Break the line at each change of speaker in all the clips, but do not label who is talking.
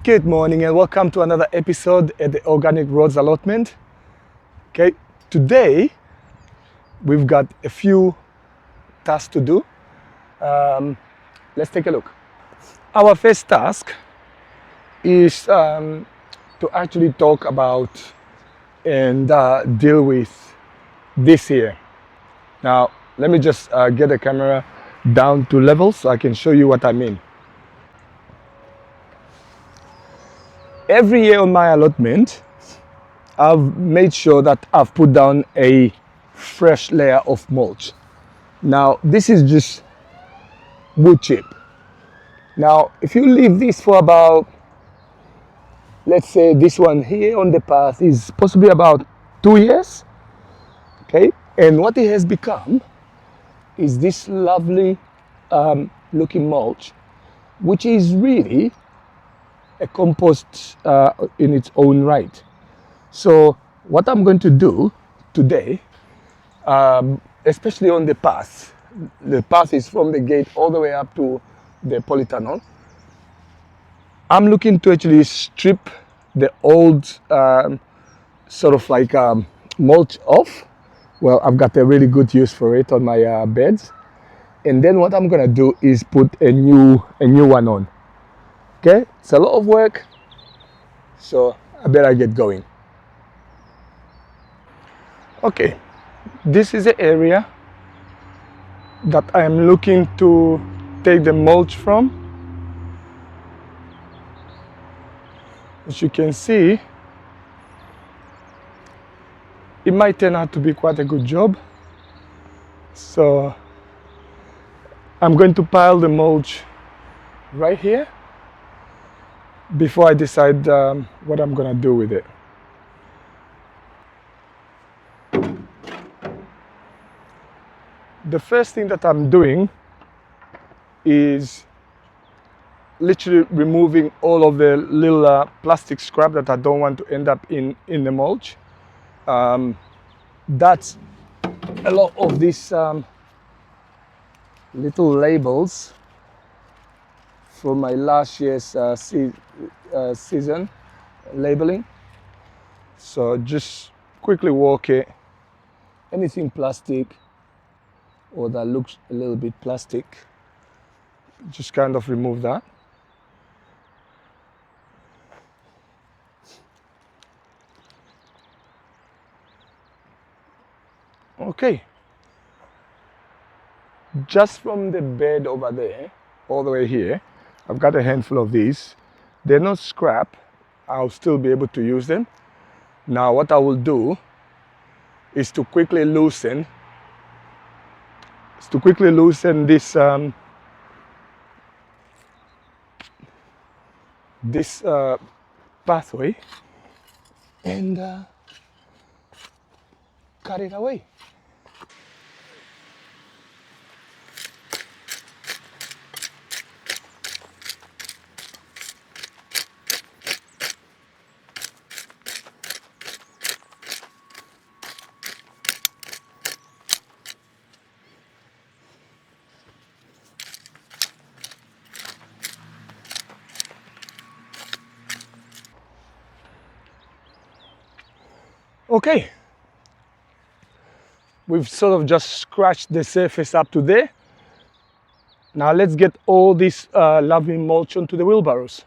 Good morning and welcome to another episode at the Organic Roads Allotment. Okay, today we've got a few tasks to do. Let's take a look. Our first task is to actually talk about and deal with this here. Now, let me just get the camera down to level so I can show you what I mean. Every year on my allotment, I've made sure that I've put down a fresh layer of mulch. Now, this is just wood chip. Now, if you leave this for about, let's say this one here on the path is possibly about 2 years, okay? And what it has become is this lovely looking mulch, which is really a compost in its own right. So what I'm going to do today, especially on the path is from the gate all the way up to the polytunnel. I'm looking to actually strip the old sort of like mulch off. Well, I've got a really good use for it on my beds. And then what I'm gonna do is put a new one on. Okay, it's a lot of work, so I better get going. Okay, this is the area that I am looking to take the mulch from. As you can see, it might turn out to be quite a good job. So I'm going to pile the mulch right here before I decide what I'm gonna do with it. The first thing that I'm doing is literally removing all of the little plastic scrap that I don't want to end up in the mulch. That's a lot of these little labels from my last year's season labeling. So just quickly walk it. Anything plastic or that looks a little bit plastic, just kind of remove that. Okay, just from the bed over there all the way here, I've got a handful of these. They're not scrap, I'll still be able to use them. Now what I will do is to quickly loosen this pathway and cut it away. Okay, we've sort of just scratched the surface up to there. Now let's get all this lovely mulch onto the wheelbarrows.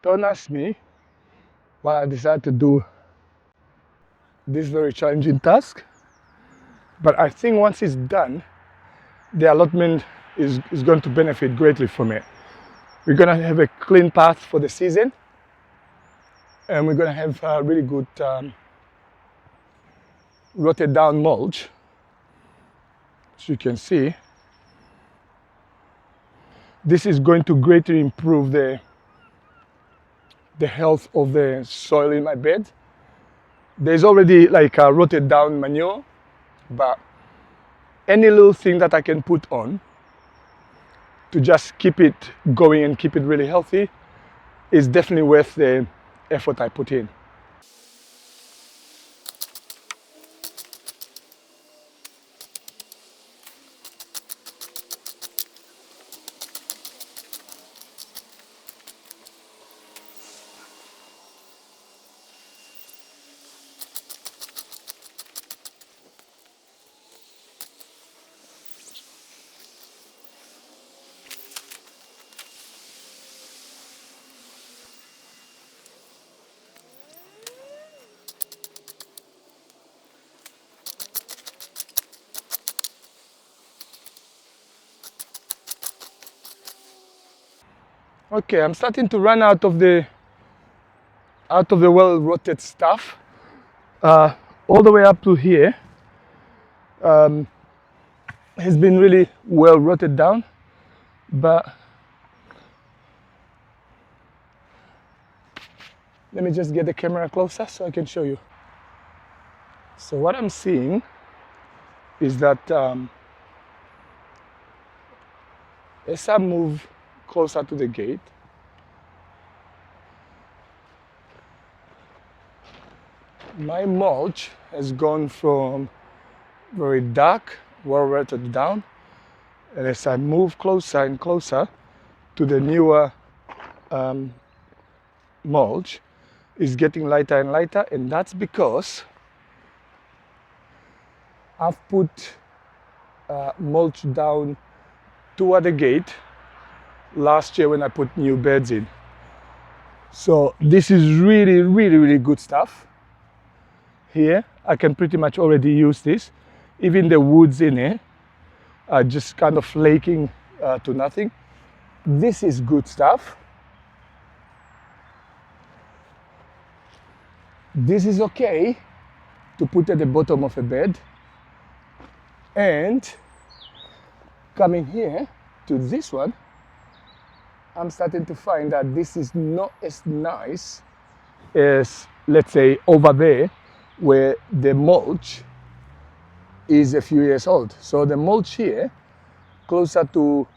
Don't ask me why I decided to do this very challenging task, but I think once it's done, the allotment is going to benefit greatly from it. We're going to have a clean path for the season, and we're going to have really good rotted down mulch. As you can see, this is going to greatly improve the health of the soil in my bed. There's already like a rotted down manure, but any little thing that I can put on to just keep it going and keep it really healthy is definitely worth the effort I put in. Okay, I'm starting to run out of the well-rotted stuff. All the way up to here has been really well rotted down, but let me just get the camera closer so I can show you. So what I'm seeing is that as I move closer to the gate, my mulch has gone from very dark, well rotted down, and as I move closer and closer to the newer mulch, is getting lighter and lighter, and that's because I've put mulch down toward the gate last year when I put new beds in. So this is really good stuff. Here I can pretty much already use this. Even the woods in here are just kind of flaking to nothing. This is good stuff. This is okay to put at the bottom of a bed. And coming here to this one, I'm starting to find that this is not as nice as, let's say, over there where the mulch is a few years old. So the mulch here, closer to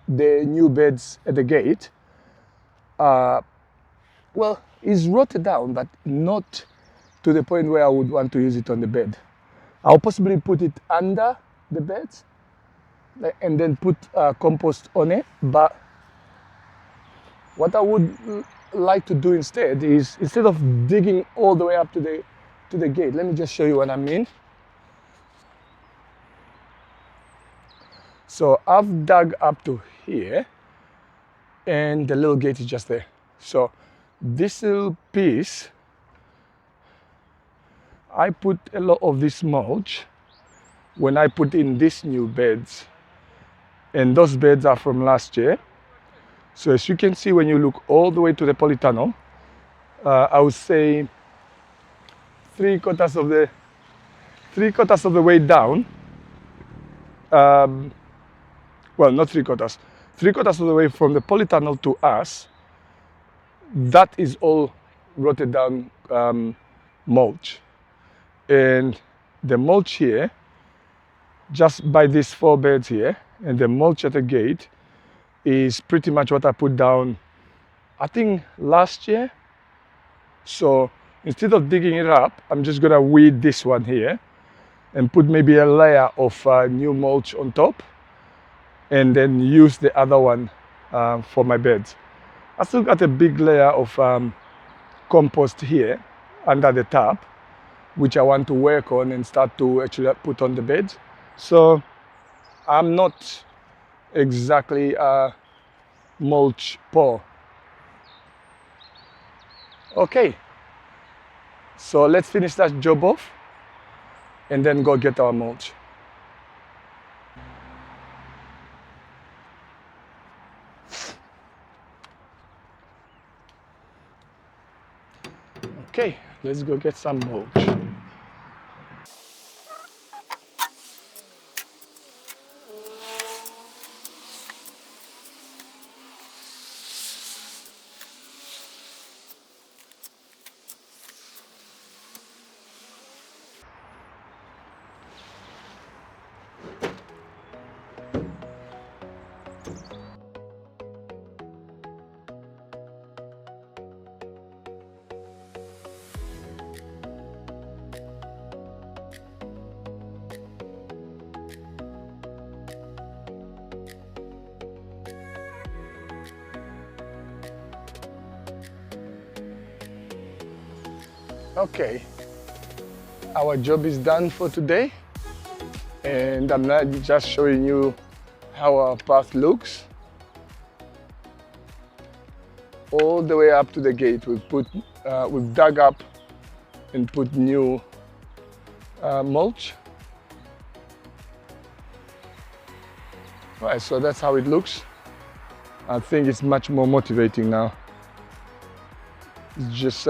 the new beds at the gate, well, is rotted down, but not to the point where I would want to use it on the bed. I'll possibly put it under the beds and then put compost on it. But what I would like to do instead is, instead of digging all the way up to the gate, let me just show you what I mean. So I've dug up to here, and the little gate is just there. So this little piece, I put a lot of this mulch when I put in these new beds, and those beds are from last year. So as you can see, when you look all the way to the polytunnel, I would say three quarters of the way down, well, not three quarters of the way from the polytunnel to us, that is all rotted down mulch. And the mulch here, just by these 4 beds here, and the mulch at the gate, is pretty much what I put down, I think, last year. So instead of digging it up, I'm just gonna weed this one here and put maybe a layer of new mulch on top, and then use the other one for my beds. I still got a big layer of compost here under the tap, which I want to work on and start to actually put on the beds. So I'm not exactly a mulch poor. Okay, so let's finish that job off and then go get our mulch. Okay, let's go get some mulch. Okay, our job is done for today, and I'm not just showing you how our path looks. All the way up to the gate, we've dug up and put new mulch. Right, so that's how it looks. I think it's much more motivating now. It's just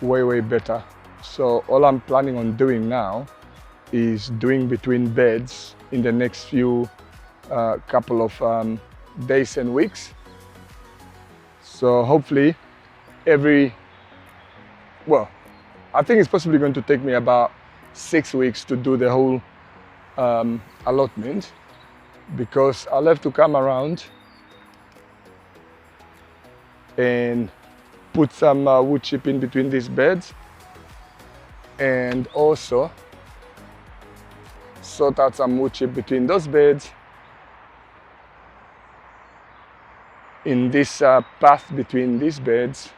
way better. So all I'm planning on doing now is doing between beds in the next few couple of days and weeks. So hopefully well, I think it's possibly going to take me about 6 weeks to do the whole allotment, because I'll have to come around and put some wood chip in between these beds, and also sort out some wood chip between those beds in this path between these beds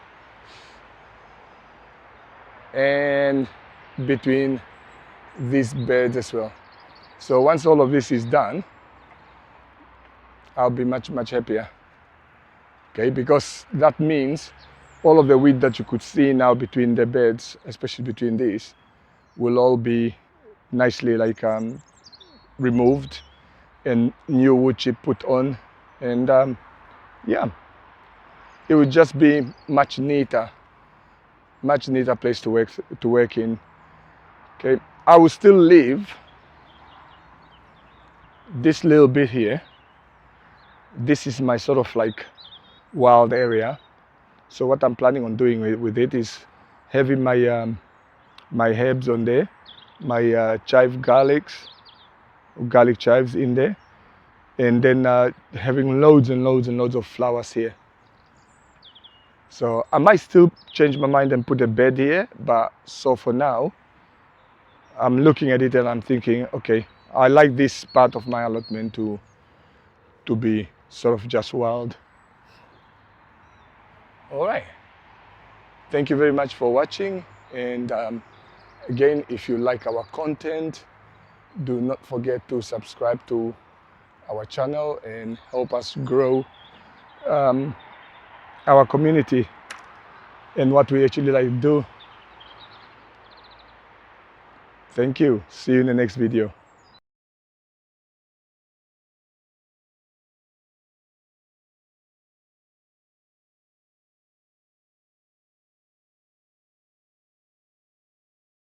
and between these beds as well. So once all of this is done, I'll be much happier. Okay, because that means all of the weed that you could see now between the beds, especially between these, will all be nicely removed and new wood chip put on, and yeah, it would just be much neater place to work in. Okay, I will still leave this little bit here. This is my sort of like wild area. So what I'm planning on doing with it is having my my herbs on there, my chive garlic chives in there, and then having loads and loads of flowers here. So I might still change my mind and put a bed here, but so for now, I'm looking at it and I'm thinking, okay, I like this part of my allotment to be sort of just wild. All right. Thank you very much for watching. And again, if you like our content, do not forget to subscribe to our channel and help us grow our community and what we actually like to do. Thank you. See you in the next video.